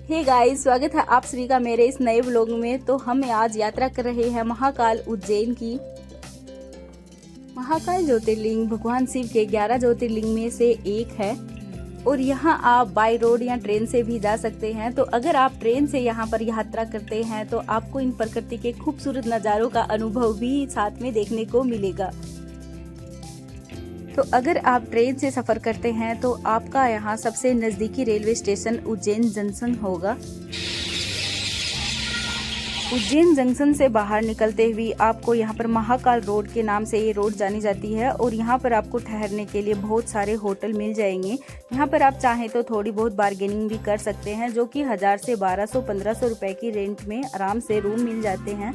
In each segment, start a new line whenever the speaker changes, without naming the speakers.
Hey guys, स्वागत है आप सभी का मेरे इस नए व्लॉग में। तो हम आज यात्रा कर रहे हैं महाकाल उज्जैन की। महाकाल ज्योतिर्लिंग भगवान शिव के 11 ज्योतिर्लिंग में से एक है और यहाँ आप बाय रोड या ट्रेन से भी जा सकते हैं। तो अगर आप ट्रेन से यहाँ पर यात्रा करते हैं तो आपको इन प्रकृति के खूबसूरत नज़ारों का अनुभव भी साथ में देखने को मिलेगा। तो अगर आप ट्रेन से सफ़र करते हैं तो आपका यहाँ सबसे नज़दीकी रेलवे स्टेशन उज्जैन जंक्शन होगा। उज्जैन जंक्शन से बाहर निकलते हुए आपको यहाँ पर महाकाल रोड के नाम से ये रोड जानी जाती है और यहाँ पर आपको ठहरने के लिए बहुत सारे होटल मिल जाएंगे। यहाँ पर आप चाहें तो थोड़ी बहुत बार्गेनिंग भी कर सकते हैं, जो कि 1000 से 1200-1500 रुपए की रेंट में आराम से रूम मिल जाते हैं।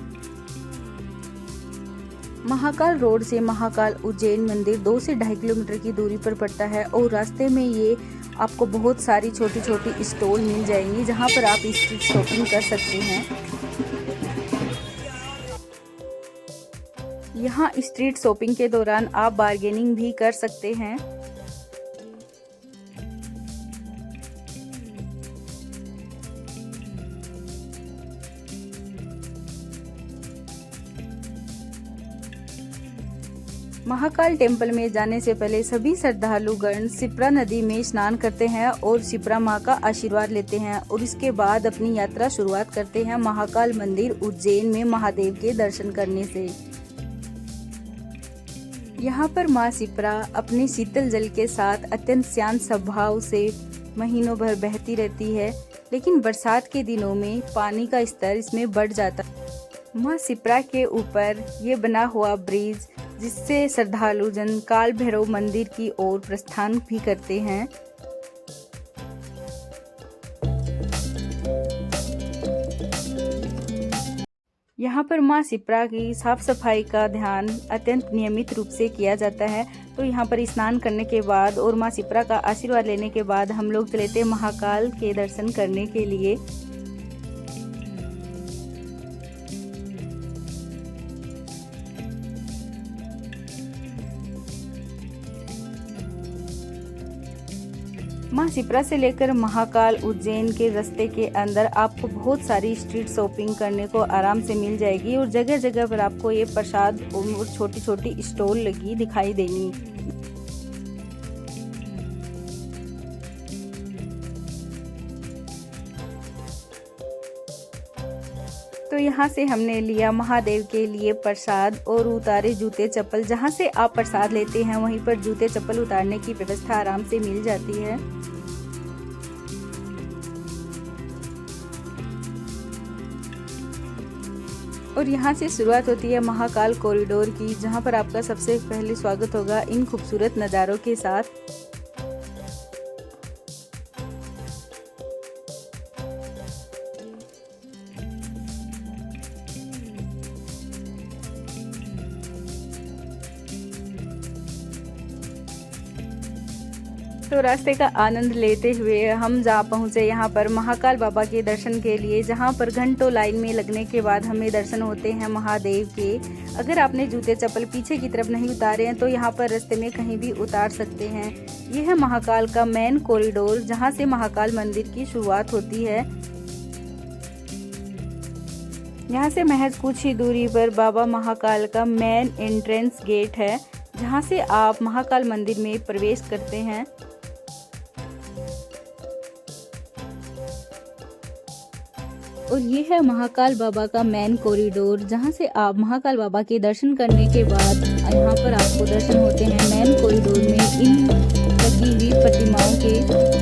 महाकाल रोड से महाकाल उज्जैन मंदिर 2 से 2.5 किलोमीटर की दूरी पर पड़ता है और रास्ते में ये आपको बहुत सारी छोटी छोटी स्टॉल मिल जाएंगी जहाँ पर आप स्ट्रीट शॉपिंग कर सकते हैं। यहाँ स्ट्रीट शॉपिंग के दौरान आप बार्गेनिंग भी कर सकते हैं। महाकाल टेम्पल में जाने से पहले सभी श्रद्धालुगण शिप्रा नदी में स्नान करते हैं और शिप्रा माँ का आशीर्वाद लेते हैं और इसके बाद अपनी यात्रा शुरुआत करते हैं महाकाल मंदिर उज्जैन में महादेव के दर्शन करने से। यहाँ पर माँ शिप्रा अपने शीतल जल के साथ अत्यंत शांत स्वभाव से महीनों भर बहती रहती है, लेकिन बरसात के दिनों में पानी का स्तर इसमें बढ़ जाता है। माँ शिप्रा के ऊपर ये बना हुआ ब्रिज जिससे श्रद्धालु जन काल भैरव मंदिर की ओर प्रस्थान भी करते हैं। यहाँ पर माँ शिप्रा की साफ सफाई का ध्यान अत्यंत नियमित रूप से किया जाता है। तो यहाँ पर स्नान करने के बाद और माँ शिप्रा का आशीर्वाद लेने के बाद हम लोग चले थे महाकाल के दर्शन करने के लिए। माँ शिप्रा से लेकर महाकाल उज्जैन के रास्ते के अंदर आपको बहुत सारी स्ट्रीट शॉपिंग करने को आराम से मिल जाएगी और जगह जगह पर आपको ये प्रसाद और छोटी छोटी स्टॉल लगी दिखाई देंगी। तो यहाँ से हमने लिया महादेव के लिए प्रसाद और उतारे जूते चप्पल। जहाँ से आप प्रसाद लेते हैं वहीं पर जूते चप्पल उतारने की व्यवस्था आराम से मिल जाती है। और यहाँ से शुरुआत होती है महाकाल कॉरिडोर की, जहाँ पर आपका सबसे पहले स्वागत होगा इन खूबसूरत नज़ारों के साथ। तो रास्ते का आनंद लेते हुए हम जा पहुँचे यहाँ पर महाकाल बाबा के दर्शन के लिए, जहाँ पर घंटों लाइन में लगने के बाद हमें दर्शन होते हैं महादेव के। अगर आपने जूते चप्पल पीछे की तरफ नहीं उतारे हैं तो यहाँ पर रास्ते में कहीं भी उतार सकते हैं। यह है महाकाल का मेन कॉरिडोर, जहाँ से महाकाल मंदिर की शुरुआत होती है। यहाँ से महज कुछ ही दूरी पर बाबा महाकाल का मेन एंट्रेंस गेट है, जहाँ से आप महाकाल मंदिर में प्रवेश करते हैं। और ये है महाकाल बाबा का मेन कॉरिडोर, जहाँ से आप महाकाल बाबा के दर्शन करने के बाद यहाँ पर आपको दर्शन होते हैं मेन कॉरिडोर में इन लगी हुई प्रतिमाओं के।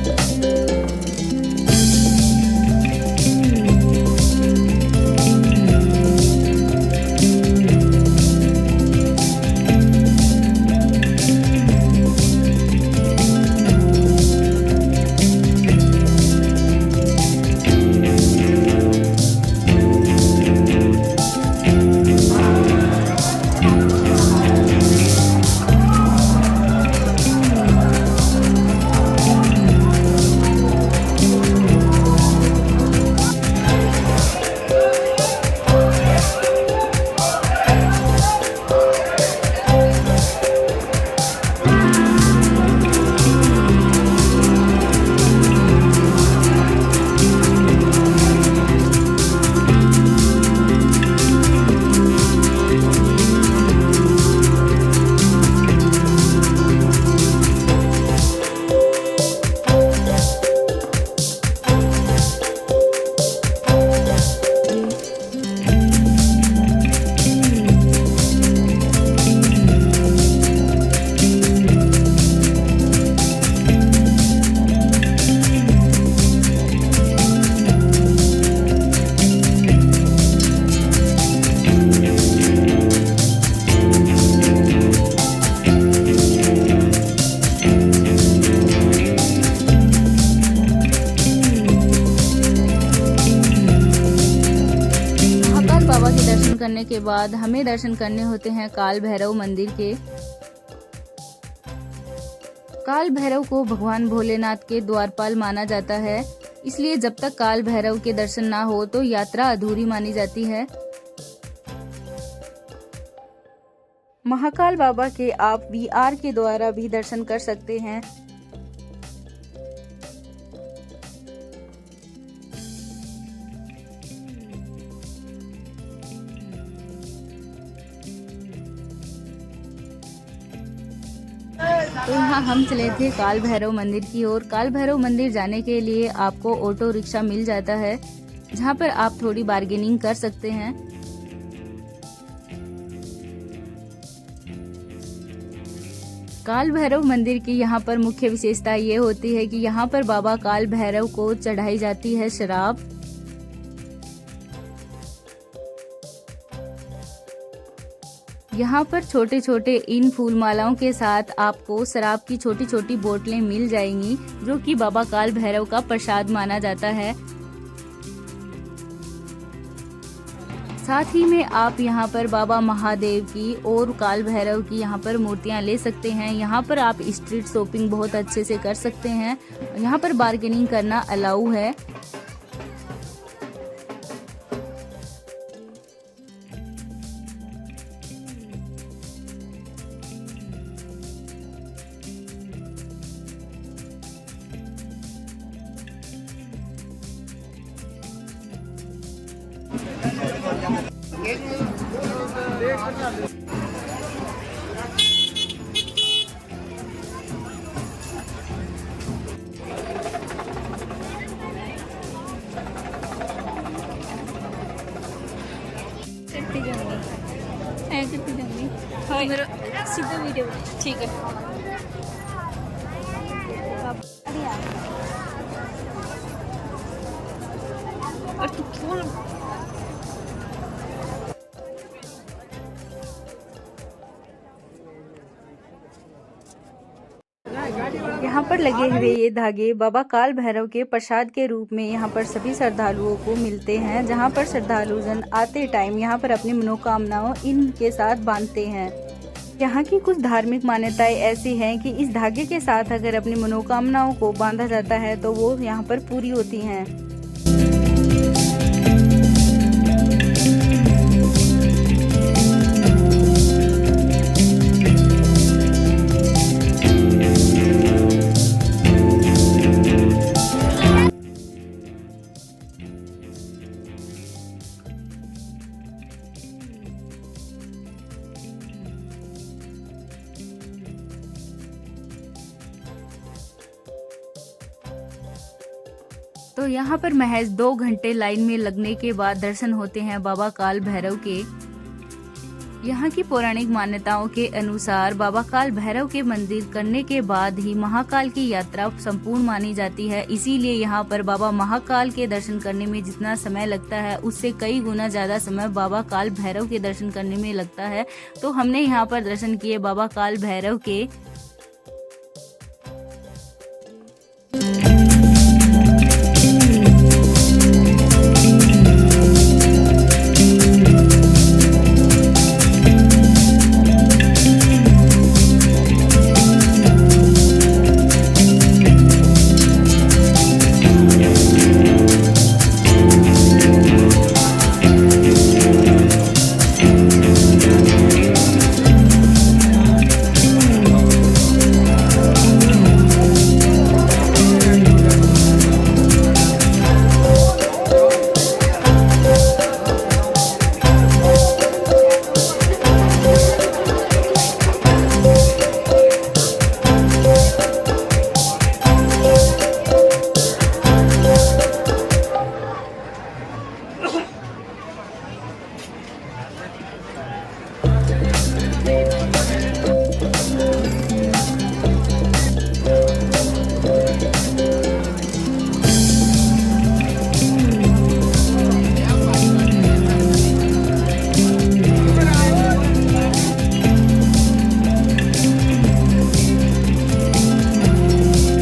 करने के बाद हमें दर्शन करने होते हैं काल भैरव मंदिर के। काल भैरव को भगवान भोलेनाथ के द्वारपाल माना जाता है, इसलिए जब तक काल भैरव के दर्शन ना हो तो यात्रा अधूरी मानी जाती है। महाकाल बाबा के आप VR के द्वारा भी दर्शन कर सकते हैं। तो यहाँ हम चले थे काल भैरव मंदिर की ओर। काल भैरव मंदिर जाने के लिए आपको ऑटो रिक्शा मिल जाता है, जहाँ पर आप थोड़ी बार्गेनिंग कर सकते हैं। काल भैरव मंदिर की यहाँ पर मुख्य विशेषता ये होती है कि यहाँ पर बाबा काल भैरव को चढ़ाई जाती है शराब। यहाँ पर छोटे छोटे इन फूल मालाओं के साथ आपको शराब की छोटी छोटी बोतलें मिल जाएंगी, जो कि बाबा काल भैरव का प्रसाद माना जाता है। साथ ही में आप यहाँ पर बाबा महादेव की और काल भैरव की यहाँ पर मूर्तियाँ ले सकते हैं। यहाँ पर आप स्ट्रीट शॉपिंग बहुत अच्छे से कर सकते हैं। यहाँ पर बार्गेनिंग करना अलाउ है।
हाँ मेरा सीधा वीडियो ठीक है। और तू क्यों
यहाँ पर लगे हुए ये धागे बाबा काल भैरव के प्रसाद के रूप में यहाँ पर सभी श्रद्धालुओं को मिलते हैं, जहाँ पर श्रद्धालु जन आते टाइम यहाँ पर अपनी मनोकामनाओं इनके साथ बांधते हैं। यहाँ की कुछ धार्मिक मान्यताएं ऐसी हैं कि इस धागे के साथ अगर अपनी मनोकामनाओं को बांधा जाता है तो वो यहाँ पर पूरी होती हैं। तो यहाँ पर महज 2 घंटे लाइन में लगने के बाद दर्शन होते हैं बाबा काल भैरव के। यहाँ की पौराणिक मान्यताओं के अनुसार बाबा काल भैरव के मंदिर करने के बाद ही महाकाल की यात्रा संपूर्ण मानी जाती है। इसीलिए यहाँ पर बाबा महाकाल के दर्शन करने में जितना समय लगता है उससे कई गुना ज्यादा समय बाबा काल भैरव के दर्शन करने में लगता है। तो हमने यहाँ पर दर्शन किए बाबा काल भैरव के।